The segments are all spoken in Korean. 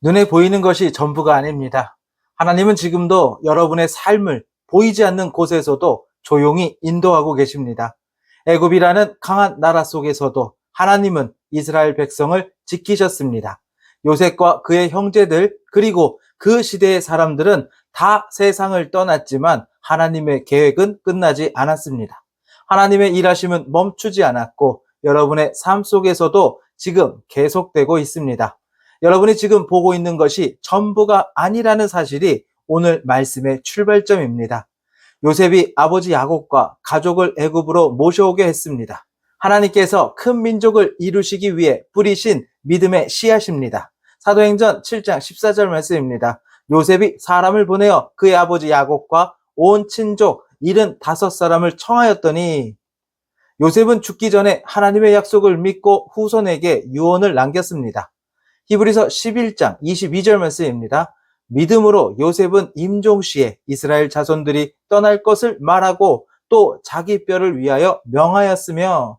눈에 보이는 것이 전부가 아닙니다. 하나님은 지금도 여러분의 삶을 보이지 않는 곳에서도 조용히 인도하고 계십니다. 애굽이라는 강한 나라 속에서도 하나님은 이스라엘 백성을 지키셨습니다. 요셉과 그의 형제들 그리고 그 시대의 사람들은 다 세상을 떠났지만 하나님의 계획은 끝나지 않았습니다. 하나님의 일하심은 멈추지 않았고 여러분의 삶 속에서도 지금 계속되고 있습니다. 여러분이 지금 보고 있는 것이 전부가 아니라는 사실이 오늘 말씀의 출발점입니다. 요셉이 아버지 야곱과 가족을 애굽으로 모셔오게 했습니다. 하나님께서 큰 민족을 이루시기 위해 뿌리신 믿음의 씨앗입니다. 사도행전 7장 14절 말씀입니다. 요셉이 사람을 보내어 그의 아버지 야곱과 온 친족 75사람을 청하였더니 요셉은 죽기 전에 하나님의 약속을 믿고 후손에게 유언을 남겼습니다. 히브리서 11장 22절 말씀입니다. 믿음으로 요셉은 임종시에 이스라엘 자손들이 떠날 것을 말하고 또 자기 뼈를 위하여 명하였으며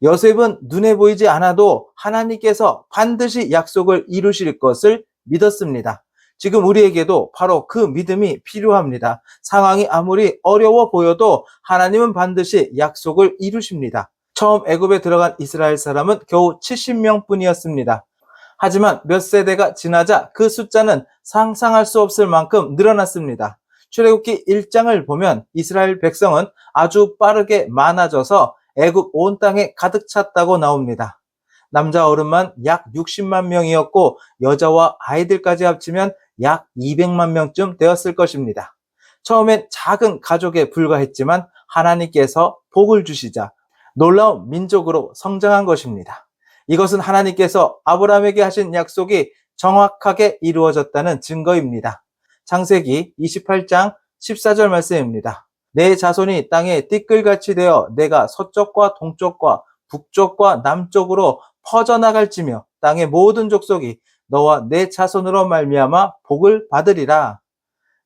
요셉은 눈에 보이지 않아도 하나님께서 반드시 약속을 이루실 것을 믿었습니다. 지금 우리에게도 바로 그 믿음이 필요합니다. 상황이 아무리 어려워 보여도 하나님은 반드시 약속을 이루십니다. 처음 애굽에 들어간 이스라엘 사람은 겨우 70명 뿐이었습니다. 하지만 몇 세대가 지나자 그 숫자는 상상할 수 없을 만큼 늘어났습니다. 출애굽기 1장을 보면 이스라엘 백성은 아주 빠르게 많아져서 애굽 온 땅에 가득 찼다고 나옵니다. 남자 어른만 약 60만 명이었고 여자와 아이들까지 합치면 약 200만 명쯤 되었을 것입니다. 처음엔 작은 가족에 불과했지만 하나님께서 복을 주시자 놀라운 민족으로 성장한 것입니다. 이것은 하나님께서 아브라함에게 하신 약속이 정확하게 이루어졌다는 증거입니다. 창세기 28장 14절 말씀입니다. 내 자손이 땅에 띠끌같이 되어 내가 서쪽과 동쪽과 북쪽과 남쪽으로 퍼져나갈지며 땅의 모든 족속이 너와 내 자손으로 말미암아 복을 받으리라.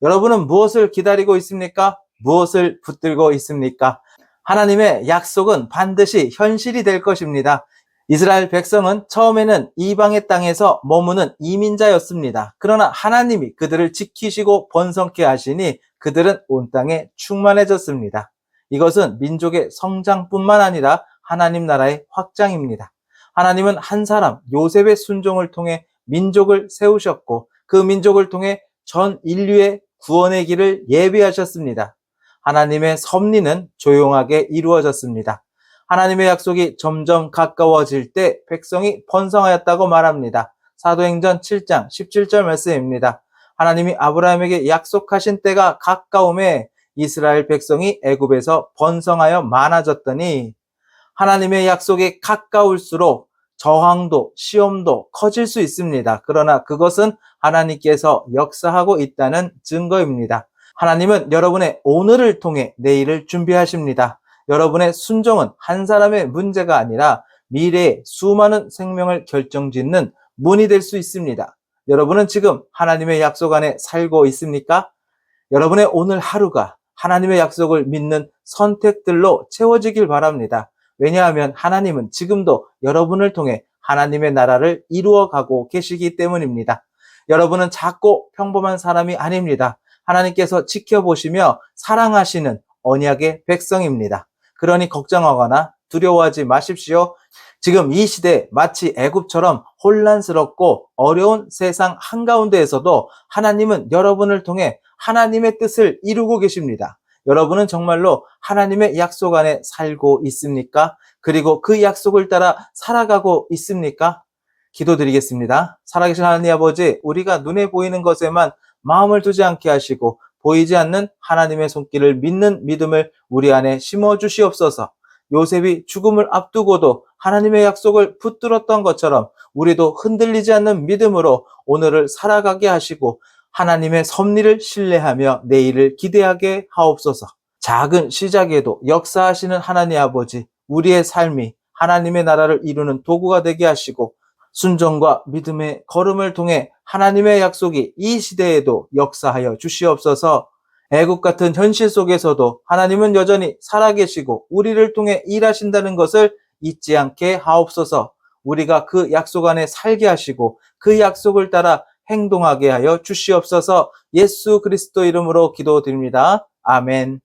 여러분은 무엇을 기다리고 있습니까? 무엇을 붙들고 있습니까? 하나님의 약속은 반드시 현실이 될 것입니다. 이스라엘 백성은 처음에는 이방의 땅에서 머무는 이민자였습니다. 그러나 하나님이 그들을 지키시고 번성케 하시니 그들은 온 땅에 충만해졌습니다. 이것은 민족의 성장뿐만 아니라 하나님 나라의 확장입니다. 하나님은 한 사람 요셉의 순종을 통해 민족을 세우셨고 그 민족을 통해 전 인류의 구원의 길을 예비하셨습니다. 하나님의 섭리는 조용하게 이루어졌습니다. 하나님의 약속이 점점 가까워질 때 백성이 번성하였다고 말합니다. 사도행전 7장 17절 말씀입니다. 하나님이 아브라함에게 약속하신 때가 가까움에 이스라엘 백성이 애굽에서 번성하여 많아졌더니 하나님의 약속이 가까울수록 저항도 시험도 커질 수 있습니다. 그러나 그것은 하나님께서 역사하고 있다는 증거입니다. 하나님은 여러분의 오늘을 통해 내일을 준비하십니다. 여러분의 순종은 한 사람의 문제가 아니라 미래의 수많은 생명을 결정짓는 문이 될 수 있습니다. 여러분은 지금 하나님의 약속 안에 살고 있습니까? 여러분의 오늘 하루가 하나님의 약속을 믿는 선택들로 채워지길 바랍니다. 왜냐하면 하나님은 지금도 여러분을 통해 하나님의 나라를 이루어가고 계시기 때문입니다. 여러분은 작고 평범한 사람이 아닙니다. 하나님께서 지켜보시며 사랑하시는 언약의 백성입니다. 그러니 걱정하거나 두려워하지 마십시오. 지금 이 시대 마치 애굽처럼 혼란스럽고 어려운 세상 한가운데에서도 하나님은 여러분을 통해 하나님의 뜻을 이루고 계십니다. 여러분은 정말로 하나님의 약속 안에 살고 있습니까? 그리고 그 약속을 따라 살아가고 있습니까? 기도드리겠습니다. 살아계신 하나님 아버지, 우리가 눈에 보이는 것에만 마음을 두지 않게 하시고 보이지 않는 하나님의 손길을 믿는 믿음을 우리 안에 심어주시옵소서. 요셉이 죽음을 앞두고도 하나님의 약속을 붙들었던 것처럼 우리도 흔들리지 않는 믿음으로 오늘을 살아가게 하시고 하나님의 섭리를 신뢰하며 내일을 기대하게 하옵소서. 작은 시작에도 역사하시는 하나님 아버지, 우리의 삶이 하나님의 나라를 이루는 도구가 되게 하시고 순종과 믿음의 걸음을 통해 하나님의 약속이 이 시대에도 역사하여 주시옵소서. 애국 같은 현실 속에서도 하나님은 여전히 살아계시고 우리를 통해 일하신다는 것을 잊지 않게 하옵소서. 우리가 그 약속 안에 살게 하시고 그 약속을 따라 행동하게 하여 주시옵소서. 예수 그리스도 이름으로 기도드립니다. 아멘.